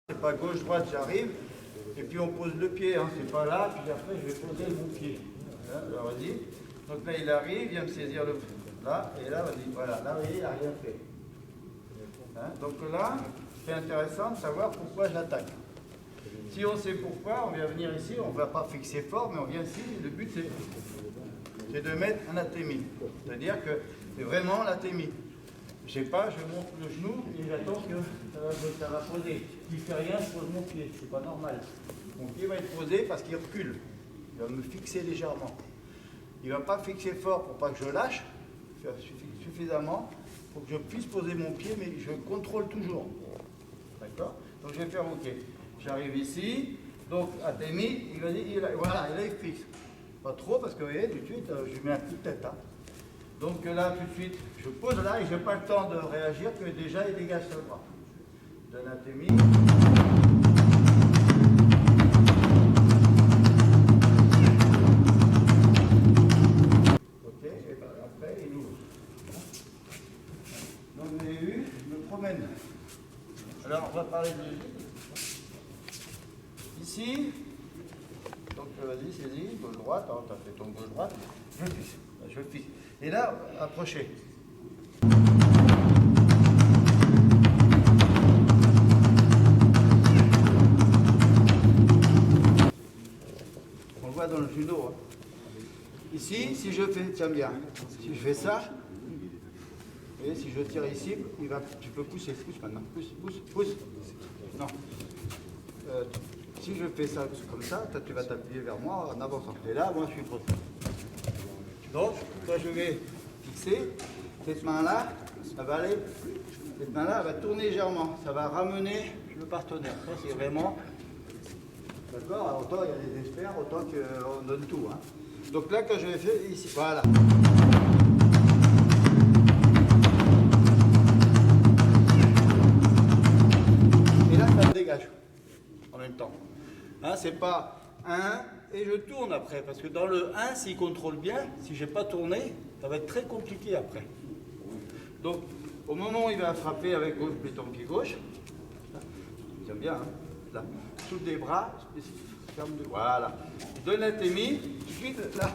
C'est pas gauche-droite, j'arrive, et puis on pose le pied, hein. C'est pas là, puis après je vais poser mon pied. Hein, alors vas-y. Donc là il arrive, il vient me saisir le là, et là, vas-y, voilà, là, vous voyez, il n'a rien fait. Hein, donc là, c'est intéressant de savoir pourquoi j'attaque. Si on sait pourquoi, on vient venir ici, on ne va pas fixer fort, mais on vient ici, et le but c'est de mettre un atémi. C'est-à-dire que c'est vraiment l'atémi. Je sais pas, je monte le genou et j'attends que ça va poser. Il ne fait rien, je pose mon pied, c'est pas normal. Mon pied va être posé parce qu'il recule. Il va me fixer légèrement. Il ne va pas fixer fort pour pas que je lâche, suffisamment pour que je puisse poser mon pied, mais je contrôle toujours. D'accord? Donc je vais faire OK. J'arrive ici, donc atémi, voilà, et là il fixe. Pas trop parce que vous voyez, tout de suite, je lui mets un coup de tête. Hein. Donc là, tout de suite, je pose là et je n'ai pas le temps de réagir que déjà il dégage le bras. Je donne un témi. Ok, et ben après il ouvre. Donc vous avez vu, je me promène. Alors on va parler de ici. Donc vas-y, saisis, gauche-droite, tu as fait ton gauche-droite, je fixe. Et là, approchez. On le voit dans le judo. Hein. Ici, si je fais, tiens bien, si je fais ça, et si je tire ici, tu peux pousser, pousse maintenant, pousse. Non. Si je fais ça comme ça, toi, tu vas t'appuyer vers moi en avançant. Et là, moi, je suis posé. Donc, toi, je vais fixer. Cette main-là, ça va aller. Cette main-là, elle va tourner légèrement. Ça va ramener le partenaire. Ça, c'est vraiment. D'accord? Alors, autant il y a des experts, autant qu'on donne tout. Hein. Donc là, quand je vais faire ici, voilà. Et là, ça me dégage en même temps. Hein, c'est pas 1 et je tourne après, parce que dans le 1, s'il contrôle bien, si je n'ai pas tourné, ça va être très compliqué après. Donc, au moment où il va frapper avec gauche, pied gauche, j'aime bien, hein, là, sous les bras, voilà, il donne l'atémi, tout de suite, là,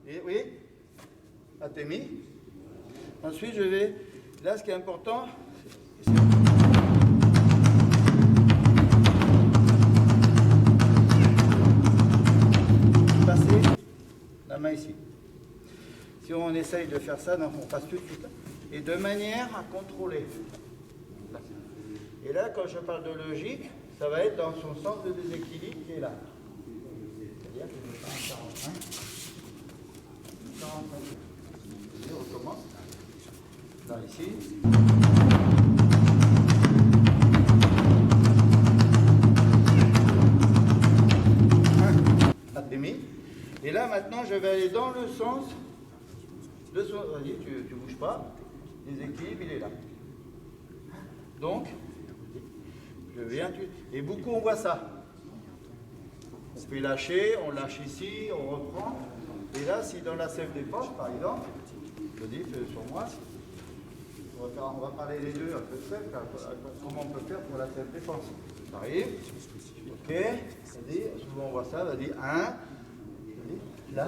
et oui, atémi. Ensuite, je vais, là, ce qui est important, c'est la main ici. Si on essaye de faire ça, on passe tout de suite. Et de manière à contrôler. Et là, quand je parle de logique, ça va être dans son sens de déséquilibre qui est là. C'est-à-dire que je fais un 45. 45. Et on recommence. Là, ici. Et là, maintenant, je vais aller dans le sens de son... Vas-y, tu ne bouges pas. Déséquilibre, il est là. Donc, je viens... Et beaucoup, on voit ça. On peut lâcher, on lâche ici, on reprend. Et là, si dans la self-défense, par exemple, je dis sur moi, on va parler les deux un peu de self, comment on peut faire pour la self-défense. Ça arrive. Ok. Vas-y, souvent on voit ça. Vas-y, 1. Là.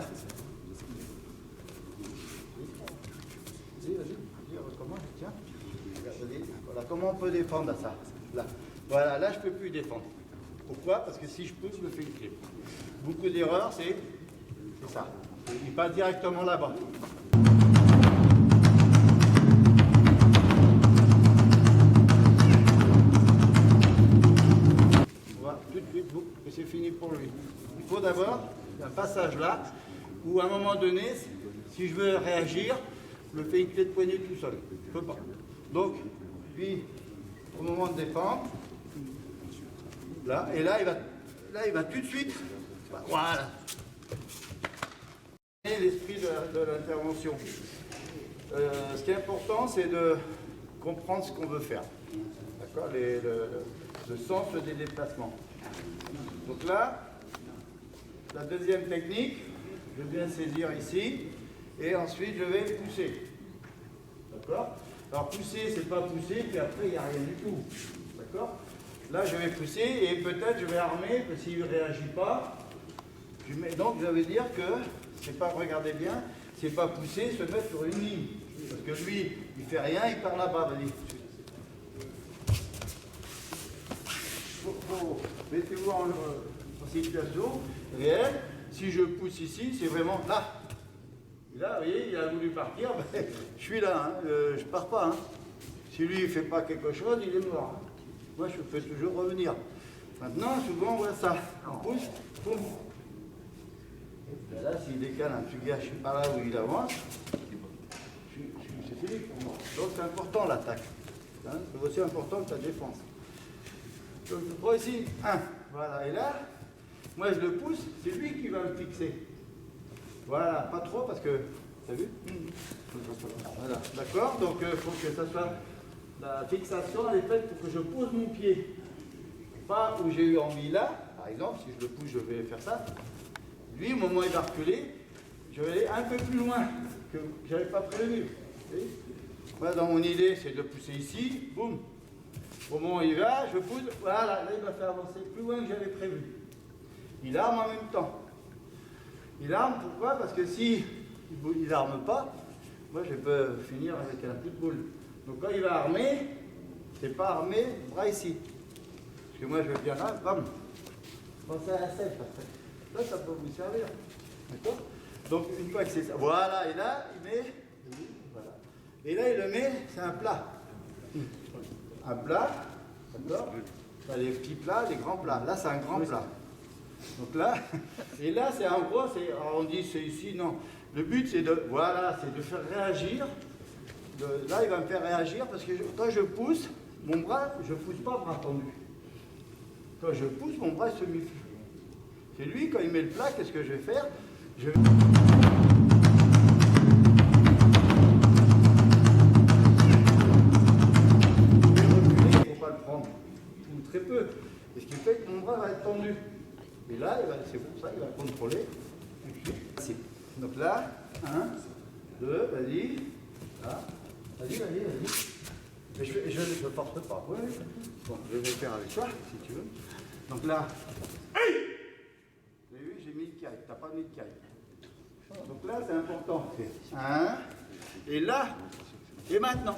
Vas-y, recommence, tiens. Voilà, comment on peut défendre ça? Là. Voilà, là je ne peux plus défendre. Pourquoi? Parce que si je pousse, je me fais une clé. Beaucoup d'erreurs, c'est ça. Il passe directement là-bas. Voilà, tout de suite, et c'est fini pour lui. Il faut d'abord un passage là, où à un moment donné, si je veux réagir, je me fais une clé de poignet tout seul. Je ne peux pas. Donc, lui, au moment de défendre, là, et là, il va tout de suite, voilà. Et l'esprit de l'intervention. Ce qui est important, c'est de comprendre ce qu'on veut faire. D'accord? Le sens des déplacements. Donc là, la deuxième technique, je viens saisir ici et ensuite je vais pousser. D'accord? Alors pousser, c'est pas pousser, puis après il n'y a rien du tout. D'accord? Là, je vais pousser et peut-être je vais armer, parce qu'il ne réagit pas. Donc, ça veut dire que, c'est pas, regardez bien, c'est pas pousser, se mettre sur une ligne. Parce que lui, il fait rien, il part là-bas, vas-y. Mettez-vous en situation réelle. Si je pousse ici, c'est vraiment là. Et là, vous voyez, il a voulu partir, ben, je suis là, hein, je pars pas. Hein. Si lui, il ne fait pas quelque chose, il est mort. Hein. Moi, je fais toujours revenir. Maintenant, souvent, on voit ça. On pousse, boum. Là, s'il décale un petit gars, je ne sais pas là où il avance, c'est fini pour moi. Donc, c'est important l'attaque. Hein, c'est aussi important que la défense. Donc, je prends ici, un. Voilà, et là, moi, je le pousse, c'est lui qui va me fixer. Voilà, pas trop parce que, t'as vu? Voilà, d'accord? Donc, il faut que ça soit, la fixation, elle est faite pour que je pose mon pied. Pas où j'ai eu envie là, par exemple, si je le pousse, je vais faire ça. Lui, au moment où il va reculer, je vais aller un peu plus loin que je n'avais pas prévu. Moi, dans mon idée, c'est de pousser ici, boum. Au moment où il va, je pousse, voilà, là, il va faire avancer plus loin que j'avais prévu. Il arme en même temps. Il arme, pourquoi? Parce que si il n'arme pas, moi je peux finir avec un coup de boule. Donc quand il va armer, c'est pas armer, bras ici. Parce que moi je viens là, bam. Pensez à la sèche après. Là, ça peut vous servir. D'accord? Donc une fois que c'est ça, voilà, et là, il met, voilà. Et là, il le met, c'est un plat. Un plat, d'accord? Les petits plats, les grands plats. Là, c'est un grand plat. Donc là, et là, c'est en gros, on dit c'est ici, non. Le but, c'est de, voilà, c'est de faire réagir. Là, il va me faire réagir parce que quand je pousse, mon bras, je ne pousse pas bras tendu. Quand je pousse, mon bras se mufle. C'est lui, quand il met le plat, qu'est-ce que je vais faire? Je vais... reculer, il ne faut pas le prendre, ou très peu. Et ce qui fait que mon bras va être tendu. Et là, c'est pour ça qu'il va contrôler. Donc là, 1, 2, vas-y. Là, vas-y. Mais je ne porte pas. Ouais. Bon, je vais le faire avec toi, si tu veux. Donc là, vous avez vu, j'ai mis le caille. Tu n'as pas mis le caille. Donc là, c'est important. 1, et là, et maintenant.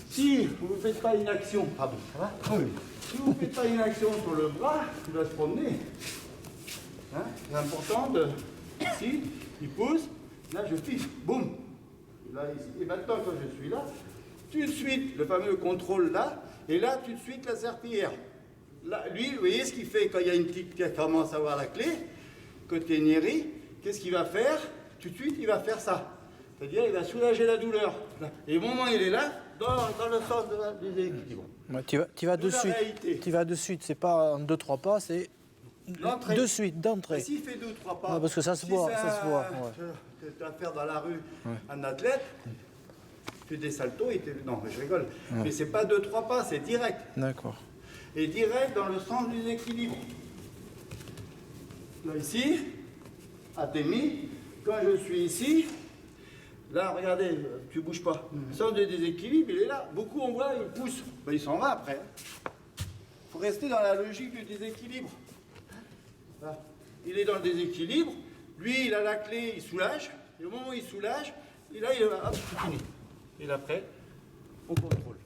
Si vous ne faites pas une action, pardon, ça va? Oui. Si vous ne faites pas une action sur le bras, il va se promener. Hein, c'est important de... Ici, il pousse, là je piffe, boum. Là, ici. Et maintenant, quand je suis là, tout de suite, le fameux contrôle là, et là, tout de suite, la serpillière. Là, lui, vous voyez ce qu'il fait quand il y a une petite qui commence à avoir la clé, côté Neri, qu'est-ce qu'il va faire? Tout de suite, il va faire ça. C'est-à-dire, il va soulager la douleur. Et au moment où il est là, dans le sens du déséquilibre. Ouais, tu vas de suite. Tu vas de suite, c'est pas en 2-3 pas, c'est de suite, d'entrée. S'il fait 2 ou 3 pas, ouais, parce que ça se voit, ça se voit. Ouais. Tu vas faire dans la rue un athlète, tu fais des saltos, non, je rigole. Ouais. Mais c'est pas 2-3 pas, c'est direct. D'accord. Et direct dans le sens du déséquilibre. Là, ici, à Témi, quand je suis ici, là, regardez, tu bouges pas. Le sens de déséquilibre, il est là. Beaucoup, on voit, il pousse. Ben, il s'en va après. Il faut rester dans la logique du déséquilibre. Là. Il est dans le déséquilibre. Lui, il a la clé, il soulage. Et au moment où il soulage, et là, il va, hop, c'est fini. Et là, après, on contrôle.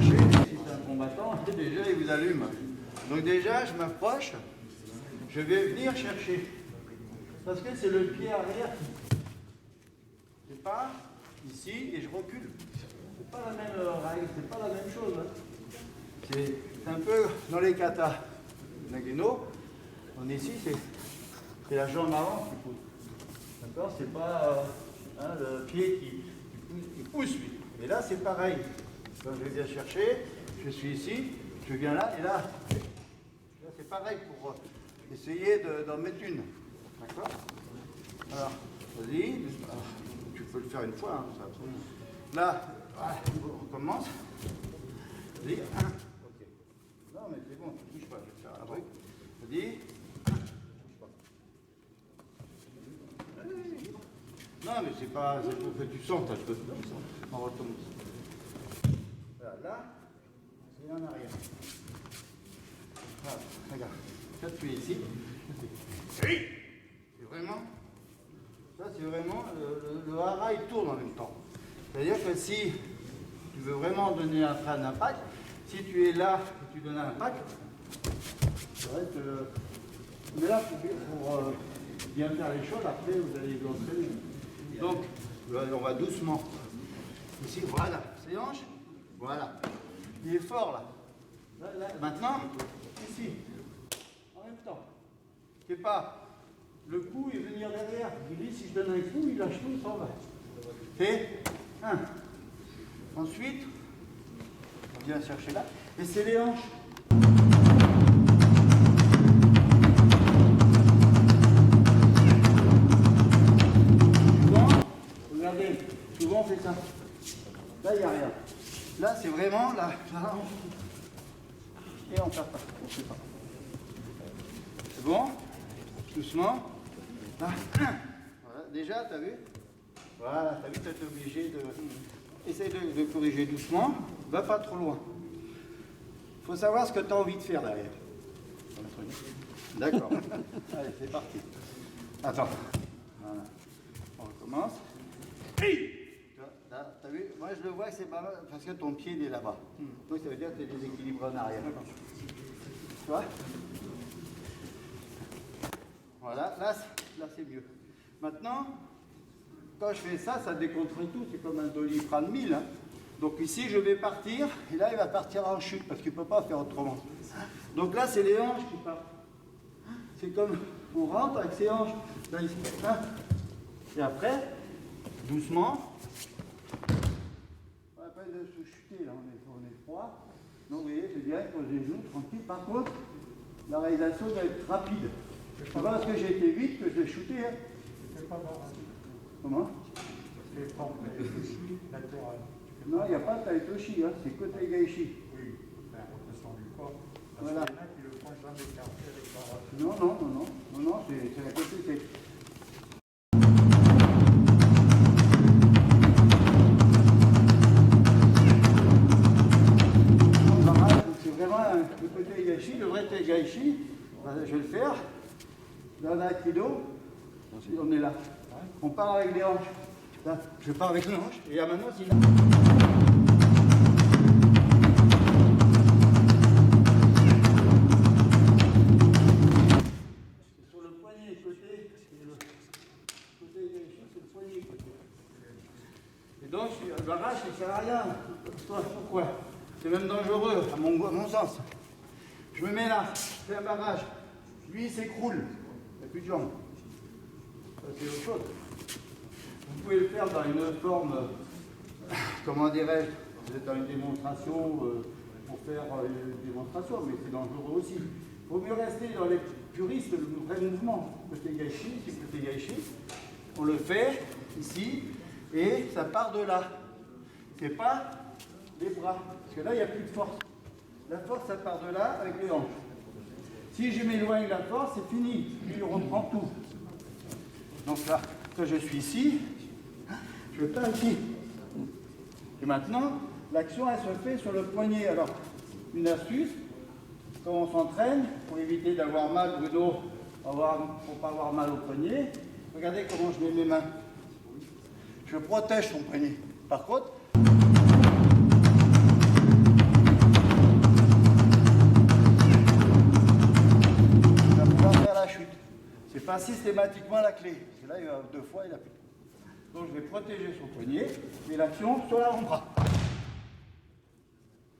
Si c'est un combattant, déjà, il vous allume. Donc déjà, je m'approche, je vais venir chercher. Parce que c'est le pied arrière. Je pars ici et je recule. C'est pas la même règle, c'est pas la même chose. Hein. C'est un peu dans les katas. Nageno, on est ici, c'est la jambe avant qui pousse. D'accord? C'est pas le pied qui pousse lui. Et là, c'est pareil. Quand je viens chercher, je suis ici, je viens là, et là, c'est pareil pour essayer d'en mettre une. D'accord? Alors, vas-y. Tu peux le faire une fois. Hein, ça. Là, on recommence. Vas-y. Ok. Non, mais c'est bon, tu ne bouges pas. Je vais faire un truc. Vas-y. Bouge pas. mais c'est pour que tu sentes un peu. On recommence. Voilà, là, c'est en arrière. Voilà, regarde. Là, tu es ici. C'est vraiment, ça c'est vraiment, le hara il tourne en même temps. C'est-à-dire que si tu veux vraiment donner un frein d'impact, si tu es là et tu donnes un impact, c'est vrai que, mais là pour bien faire les choses, après vous allez vous entraîner. Donc, on va doucement. Ici, voilà, c'est hanche, voilà. Il est fort là. Là. Maintenant, ici, en même temps. C'est pas le coup et venir derrière. Il dit si je donne un coup, il lâche tout, il s'en va. C'est un. Ensuite, on vient chercher là, et c'est les hanches. Souvent, regardez, souvent on fait ça. Là, il n'y a rien. Là, c'est vraiment la hanche. Et on ne perd pas, on ne fait pas. C'est bon? Doucement. Là. Voilà. Déjà, tu as vu? Voilà, tu as vu, tu es obligé de... Essaye de corriger doucement. Va pas trop loin. Il faut savoir ce que tu as envie de faire derrière. D'accord. Allez, c'est parti. Attends. Voilà. On recommence. Là, tu as vu? Moi, je le vois que c'est pas mal parce que ton pied il est là-bas. Donc, ça veut dire que tu es déséquilibré en arrière. Tu vois? Voilà, là c'est mieux. Maintenant, quand je fais ça, ça décontracte tout, c'est comme un Doliprane 1000. Hein. Donc ici, je vais partir, et là, il va partir en chute, parce qu'il ne peut pas faire autrement. Donc là, c'est les hanches qui partent. C'est comme, on rentre avec ses hanches, là, ici. Hein. Et après, doucement, on va pas de se chuter, là, on est froid. Donc vous voyez, c'est bien, pose les genoux, tranquille. Par contre, la réalisation doit être rapide. C'est pas parce que j'ai été vite que je l'ai shooté. Hein. C'est pas bon. Comment? C'est pas latéral. Non, il n'y a pas de taitoshi, hein. C'est que taigaishi. Oui, c'est la rotation du corps. Parce Voilà. qu'il y en a qui le font jamais écarté avec la rotation. Non, c'est la côté, c'est... C'est vraiment le côté taigaishi, le vrai taigaishi. Je vais le faire. Dans l'aïkido, on est là. On part avec les hanches. Là, je pars avec les hanches. Et là maintenant, c'est là. C'est sur le poignet côté. Côté gauche, c'est le poignet côté. Et donc, le barrage, ça ne sert à rien. Pourquoi? C'est même dangereux, à mon sens. Je me mets là, je fais un barrage. Lui, il s'écroule. Il n'y a plus de jambes. Ça, c'est autre chose. Vous pouvez le faire dans une forme, comment dirais-je, vous êtes dans une démonstration pour faire une démonstration, mais c'est dangereux aussi. Il vaut mieux rester dans les puristes, le vrai mouvement. Côté gaishi, c'est côté gaishi. On le fait ici et ça part de là. C'est pas les bras, parce que là, il n'y a plus de force. La force, ça part de là avec les hanches. Si je m'éloigne de la force, c'est fini. Je reprends tout. Donc là, quand je suis ici, je pars ici. Et maintenant, l'action, elle se fait sur le poignet. Alors, une astuce, quand on s'entraîne, pour éviter d'avoir mal, Bruno, pour ne pas avoir mal au poignet, regardez comment je mets mes mains. Je protège son poignet. Par contre, c'est pas systématiquement la clé. Parce que là, il y a 2 fois, il a plus. Donc je vais protéger son poignet et l'action sur l'avant-bras.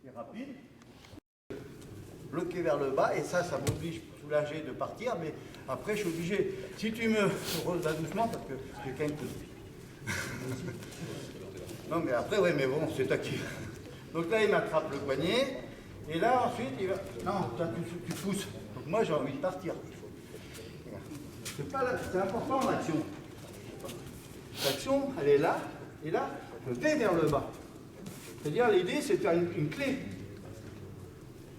C'est rapide. Bloqué vers le bas et ça m'oblige soulager de partir, mais après je suis obligé. Si tu me roses là doucement, parce que j'ai quand même tout. Non mais après, oui, mais bon, c'est toi qui. Donc là, il m'attrape le poignet et là ensuite, il va. Non, toi, tu pousses. Donc moi, j'ai envie de partir. C'est important l'action. L'action, elle est là, et là, je vais vers le bas. C'est-à-dire, l'idée, c'est de faire une clé.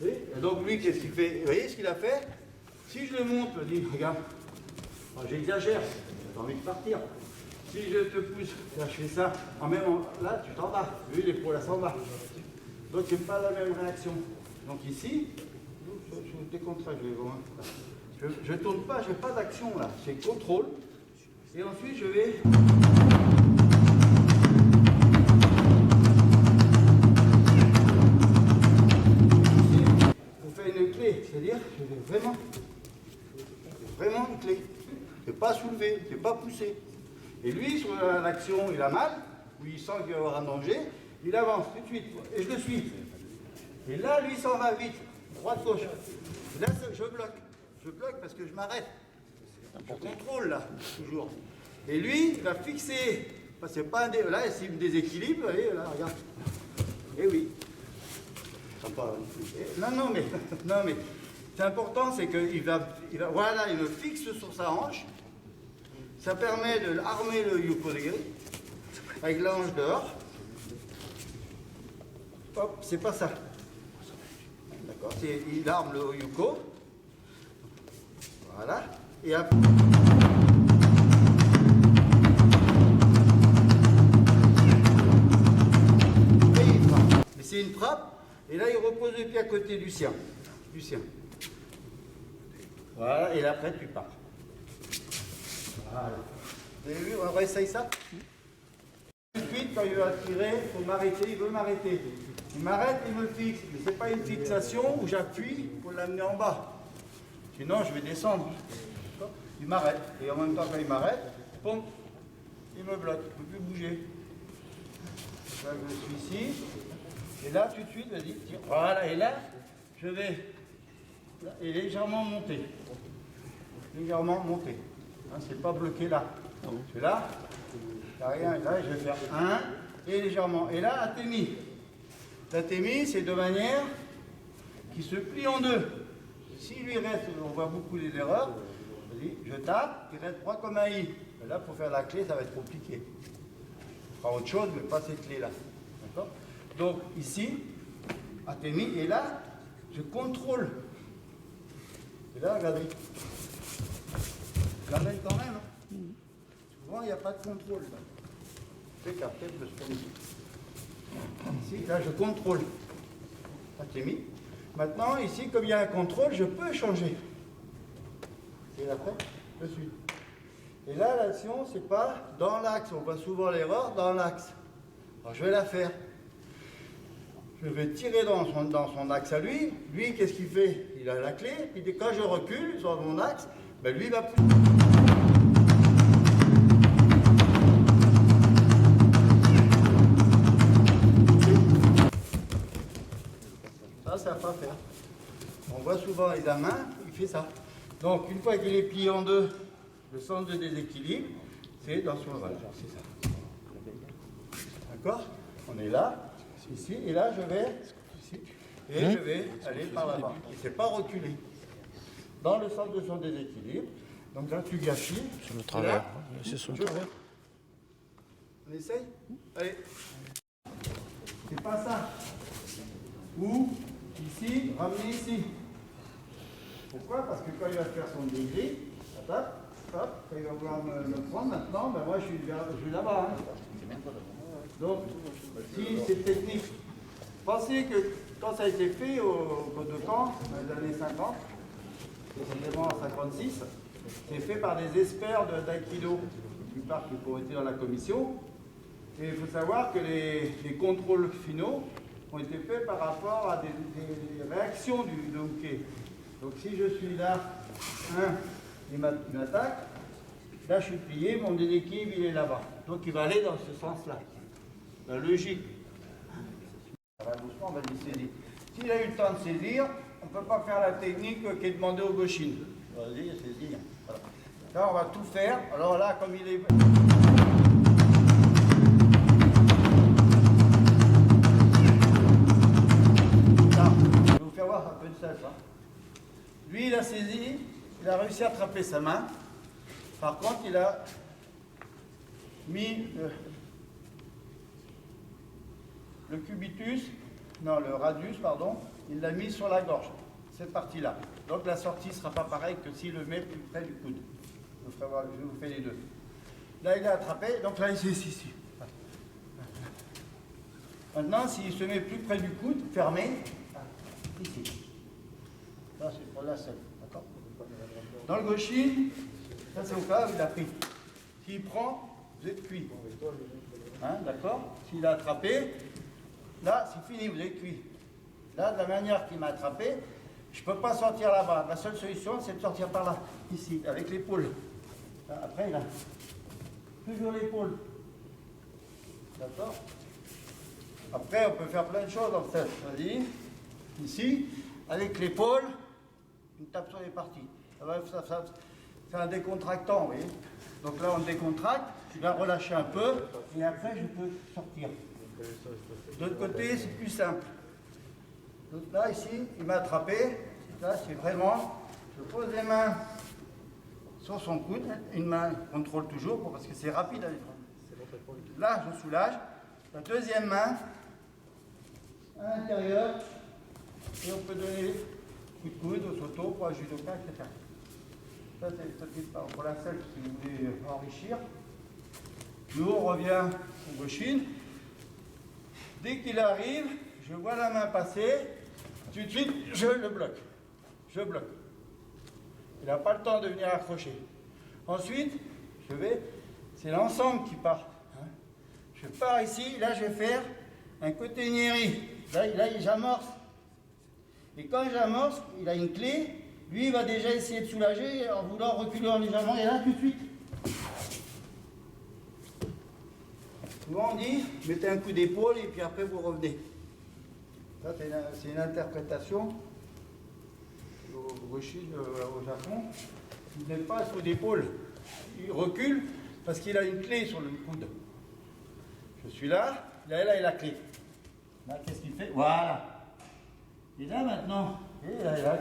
Et donc, lui, qu'est-ce qu'il fait? Vous voyez ce qu'il a fait? Si je le monte, je dis, regarde, j'exagère, j'ai envie de partir. Si je te pousse, là je fais ça, en même temps, là tu t'en vas. Vu l'épaule, là s'en va. Donc c'est pas la même réaction. Donc ici, je décontracte, je vais voir. Je ne tourne pas, je n'ai pas d'action là. C'est contrôle. Et ensuite je vais. Une clé, c'est-à-dire je vais vraiment une clé. Je ne vais pas soulever, je ne vais pas pousser. Et lui, sur l'action, il a mal, ou il sent qu'il va y avoir un danger, il avance tout de suite, et je le suis. Et là, lui s'en va vite, droite-gauche. Là, je bloque parce que je m'arrête. Je contrôle là, toujours. Et lui, il va fixer. C'est pas un là, s'il me déséquilibre, allez, là, regarde. Et oui. Non, mais c'est important, c'est qu'il voilà, il me fixe sur sa hanche. Ça permet de armer le yuko-degiri avec la hanche dehors. Hop, c'est pas ça. D'accord, il arme le yuko. Voilà. Et après. Mais c'est une frappe. Et là, il repose le pied à côté du sien. Voilà, et là, après, tu pars. Voilà. Vous avez vu, on réessaye ça. Tout de suite, quand il va tirer, il faut m'arrêter, il veut m'arrêter. Il m'arrête, il me fixe. Mais ce n'est pas une fixation où j'appuie pour l'amener en bas. Sinon, je vais descendre. Il m'arrête. Et en même temps, quand il m'arrête, pom, il me bloque. Je ne peux plus bouger. Là, je suis ici. Et là, tout de suite, vas-y, tire. Voilà, et là, je vais là, et légèrement monter. Légèrement monter. Hein, c'est pas bloqué là. C'est là, il n'y a rien. Là, je vais faire un et légèrement. Et là, atemi. L'atemi, c'est de manière qui se plie en deux. S'il lui reste, on voit beaucoup des erreurs, vas-y, je tape, il reste droit comme un i. Mais là, pour faire la clé, ça va être compliqué. On fera autre chose, mais pas cette clé-là. D'accord ? Donc ici, atemi, et là, je contrôle. Et là, regardez. Je l'amène quand même. Hein. Souvent, il n'y a pas de contrôle. Je fais capter le spin. Ici, là, je contrôle. Atemi. Maintenant, ici, comme il y a un contrôle, je peux changer. Et après, je suis. Et là, l'action, c'est pas dans l'axe. On voit souvent l'erreur dans l'axe. Alors, je vais la faire. Je vais tirer dans son axe à lui. Lui, qu'est-ce qu'il fait? Il a la clé. Puis quand je recule sur mon axe, ben lui, il va plus. Ça va pas faire. On voit souvent les mains, il fait ça. Donc, une fois qu'il est plié en deux, le centre de déséquilibre, c'est dans son voilà, c'est ça. D'accord? On est là. Ici, et là je vais ici, et je vais aller par là-bas. Il ne s'est pas reculé. Dans le centre de son déséquilibre. Donc là tu gâchis. Sur le travers. C'est sur le travers. On essaye? Allez. C'est pas ça. Ou ici, ramener ici. Pourquoi? Parce que quand il va faire son degré, hop, quand il va vouloir me prendre maintenant, ben moi je suis là-bas. Hein. Donc, si cette technique, pensez que quand ça a été fait au Code de Caen, dans les années 50, précisément en 56, c'est fait par des experts d'aïkido, la plupart qui ont été dans la commission. Et il faut savoir que les contrôles finaux ont été faits par rapport à des réactions du hockey. Donc si je suis là, il m'attaque, là je suis plié, mon déséquilibre il est là-bas. Donc il va aller dans ce sens-là. La logique. Ça va doucement, on va lui saisir. S'il a eu le temps de saisir, on ne peut pas faire la technique qui est demandée au gauchines. Vas-y, saisir. Voilà. Là, on va tout faire. Alors là, comme il est... Là, je vais vous faire voir un peu de ça. Lui, il a saisi, il a réussi à attraper sa main. Par contre, il a mis... le cubitus, non, le radius, pardon, il l'a mis sur la gorge, cette partie-là. Donc la sortie ne sera pas pareille que s'il le met plus près du coude. Je vous fais les deux. Là, il a attrapé, donc là, ici. Maintenant, s'il se met plus près du coude, fermé, ici. Là, c'est pour la selle, d'accord? Dans le gauchine, ça c'est au cas où il a pris. S'il prend, vous êtes cuit. Hein, d'accord? S'il a attrapé, là, c'est fini, vous êtes cuit. Là, de la manière qu'il m'a attrapé, je ne peux pas sortir là-bas. La seule solution, c'est de sortir par là, ici, avec l'épaule. Après, là, toujours l'épaule. D'accord? Après, on peut faire plein de choses, en fait. Vas-y, ici, avec l'épaule, une tape sur les parties. C'est un décontractant, vous voyez. Donc là, on décontracte, je vais relâcher un peu, et après, je peux sortir. De l'autre côté, c'est plus simple. Donc là, ici, il m'a attrapé. Là, c'est vraiment, je pose les mains sur son coude, une main contrôle toujours, parce que c'est rapide à l'épreuve. Là, je soulage. La deuxième main, à l'intérieur, et on peut donner coup de coude au sauto pour un judoka, etc. Ça, c'est pour la selle, si vous voulez enrichir. Nous, on revient au gauchine. Dès qu'il arrive, je vois la main passer, tout de suite, je le bloque. Je bloque. Il n'a pas le temps de venir accrocher. Ensuite, c'est l'ensemble qui part. Hein. Je pars ici, là je vais faire un côté Neri. Là j'amorce. Et quand j'amorce, il a une clé, lui il va déjà essayer de soulager en voulant reculer légèrement, et là tout de suite. Souvent on dit, mettez un coup d'épaule et puis après vous revenez. Ça c'est une interprétation. Au Japon, il n'est pas sous d'épaule. Il recule parce qu'il a une clé sur le coude. Je suis là, il a la clé. Là, qu'est-ce qu'il fait? Voilà. Et là maintenant, et là,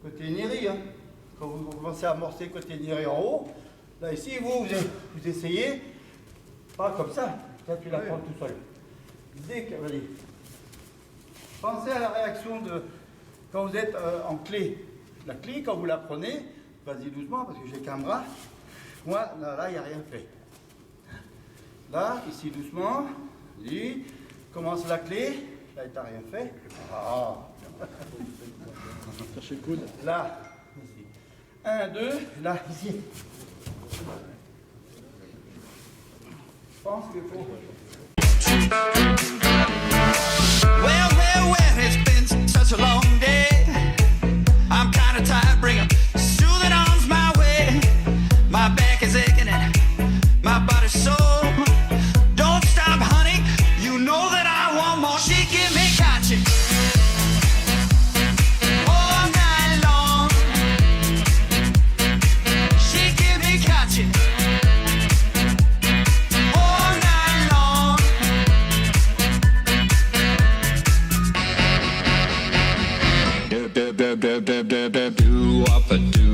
côté Neri, hein. Quand vous commencez à amorcer côté Neri en haut, là ici, vous essayez, pas comme ça, là tu la prends tout seul. Dès que, allez, pensez à la réaction de... Quand vous êtes en clé, la clé, quand vous la prenez, vas-y doucement parce que j'ai qu'un bras. Moi, là, il n'y a rien fait. Là, ici doucement, vas-y, commence la clé, là, il t'a rien fait. Ah. Cherchez le coude. Là, ici. 1, 2, là, ici. Je pense qu'il faut. Well, it's been such a long day. I'm kinda tired, bring 'em soothing arms my way. My back is aching and my body's sore. Don't stop, honey, you know that I want more. She give me gotcha all night long. She give me gotcha all night long. Do up a do.